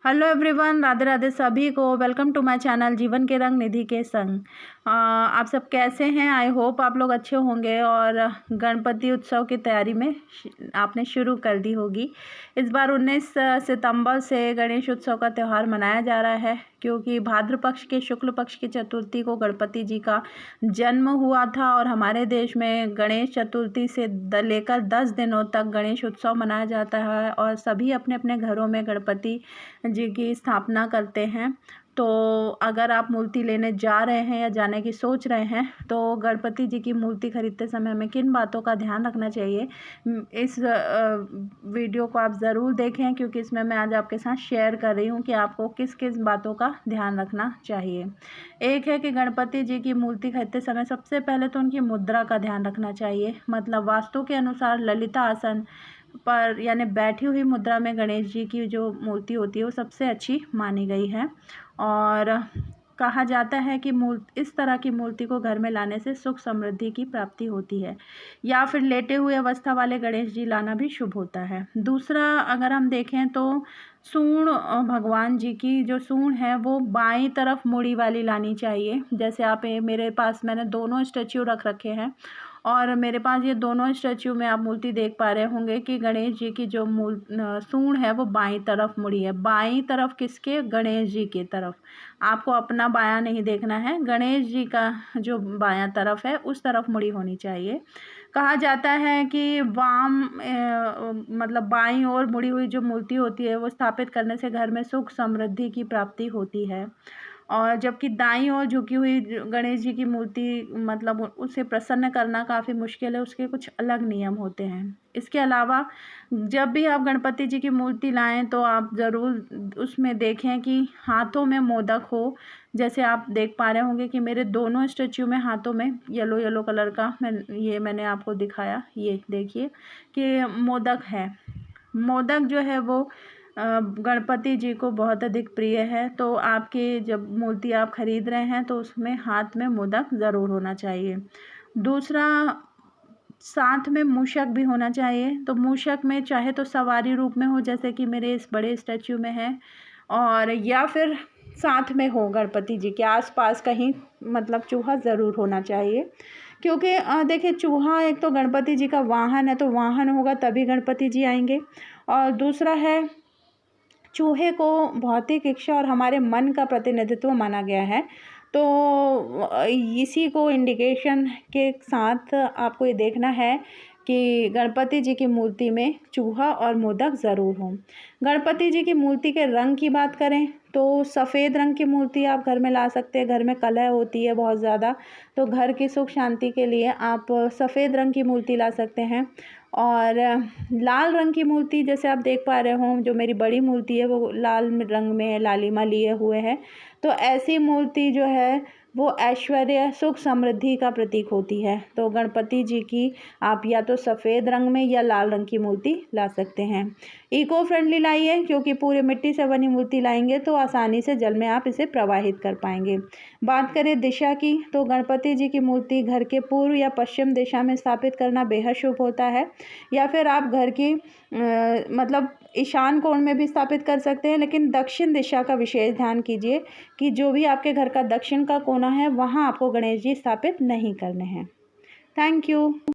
Hello everyone, Radhe Radhe सभी को। Welcome to my channel जीवन के रंग निधि के संग। आप सब कैसे हैं? आई होप आप लोग अच्छे होंगे और गणपति उत्सव की तैयारी में आपने शुरू कर दी होगी। इस बार 19 सितंबर से गणेश उत्सव का त्यौहार मनाया जा रहा है, क्योंकि भाद्र पक्ष के शुक्ल पक्ष की चतुर्थी को गणपति जी का जन्म हुआ था और हमारे देश में गणेश चतुर्थी से लेकर 10 दिनों तक गणेश उत्सव मनाया जाता है और सभी अपने अपने घरों में गणपति जी की स्थापना करते हैं। तो अगर आप मूर्ति लेने जा रहे हैं या जाने की सोच रहे हैं तो गणपति जी की मूर्ति खरीदते समय हमें किन बातों का ध्यान रखना चाहिए, इस वीडियो को आप ज़रूर देखें, क्योंकि इसमें मैं आज आपके साथ शेयर कर रही हूँ कि आपको किस किस बातों का ध्यान रखना चाहिए। एक है कि गणपति जी की मूर्ति खरीदते समय सबसे पहले तो उनकी मुद्रा का ध्यान रखना चाहिए। मतलब वास्तु के अनुसार ललिता आसन पर यानी बैठी हुई मुद्रा में गणेश जी की जो मूर्ति होती है वो सबसे अच्छी मानी गई है। और कहा जाता है कि इस तरह की मूर्ति को घर में लाने से सुख समृद्धि की प्राप्ति होती है, या फिर लेटे हुए अवस्था वाले गणेश जी लाना भी शुभ होता है। दूसरा, अगर हम देखें तो सूंड भगवान जी की जो सूंड है वो बाईं तरफ मुड़ी वाली लानी चाहिए। जैसे आप मेरे पास मैंने दोनों स्टैच्यू रख रखे हैं और मेरे पास ये दोनों स्टैच्यू में आप मूर्ति देख पा रहे होंगे कि गणेश जी की जो सूंड है वो बाईं तरफ मुड़ी है। बाईं तरफ किसके? गणेश जी की तरफ। आपको अपना बायां नहीं देखना है, गणेश जी का जो बायां तरफ है उस तरफ मुड़ी होनी चाहिए। कहा जाता है कि मतलब बाईं ओर मुड़ी हुई जो मूर्ति होती है वो स्थापित करने से घर में सुख समृद्धि की प्राप्ति होती है। और जबकि दाईं ओर झुकी हुई गणेश जी की मूर्ति मतलब उसे प्रसन्न करना काफ़ी मुश्किल है, उसके कुछ अलग नियम होते हैं। इसके अलावा जब भी आप गणपति जी की मूर्ति लाएं तो आप ज़रूर उसमें देखें कि हाथों में मोदक हो। जैसे आप देख पा रहे होंगे कि मेरे दोनों स्टैच्यू में हाथों में येलो येलो कलर का मैंने आपको दिखाया, ये देखिए कि मोदक है। मोदक जो है वो गणपति जी को बहुत अधिक प्रिय है। तो आपकी जब मूर्ति आप खरीद रहे हैं तो उसमें हाथ में मोदक ज़रूर होना चाहिए। दूसरा, साथ में मूषक भी होना चाहिए। तो मूषक में चाहे तो सवारी रूप में हो, जैसे कि मेरे इस बड़े स्टैच्यू में है, और या फिर साथ में हो गणपति जी के आसपास कहीं, मतलब चूहा ज़रूर होना चाहिए। क्योंकि देखिए, चूहा एक तो गणपति जी का वाहन है, तो वाहन होगा तभी गणपति जी आएंगे। और दूसरा है, चूहे को भौतिक इच्छा और हमारे मन का प्रतिनिधित्व माना गया है। तो इसी को इंडिकेशन के साथ आपको ये देखना है कि गणपति जी की मूर्ति में चूहा और मोदक ज़रूर हों। गणपति जी की मूर्ति के रंग की बात करें तो सफ़ेद रंग की मूर्ति आप घर में ला सकते हैं। घर में कलह होती है बहुत ज़्यादा, तो घर की सुख शांति के लिए आप सफ़ेद रंग की मूर्ति ला सकते हैं। और लाल रंग की मूर्ति, जैसे आप देख पा रहे हो जो मेरी बड़ी मूर्ति है वो लाल रंग में है, लालिमा लिए हुए है। तो ऐसी मूर्ति जो है वो ऐश्वर्य सुख समृद्धि का प्रतीक होती है। तो गणपति जी की आप या तो सफ़ेद रंग में या लाल रंग की मूर्ति ला सकते हैं। इको फ्रेंडली लाइए, क्योंकि पूरे मिट्टी से बनी मूर्ति लाएंगे तो आसानी से जल में आप इसे प्रवाहित कर पाएंगे। बात करें दिशा की, तो गणपति जी की मूर्ति घर के पूर्व या पश्चिम दिशा में स्थापित करना बेहद शुभ होता है। या फिर आप घर की मतलब ईशान कोण में भी स्थापित कर सकते हैं, लेकिन दक्षिण दिशा का विशेष ध्यान कीजिए कि जो भी आपके घर का दक्षिण का कोना है वहाँ आपको गणेश जी स्थापित नहीं करने हैं। Thank you.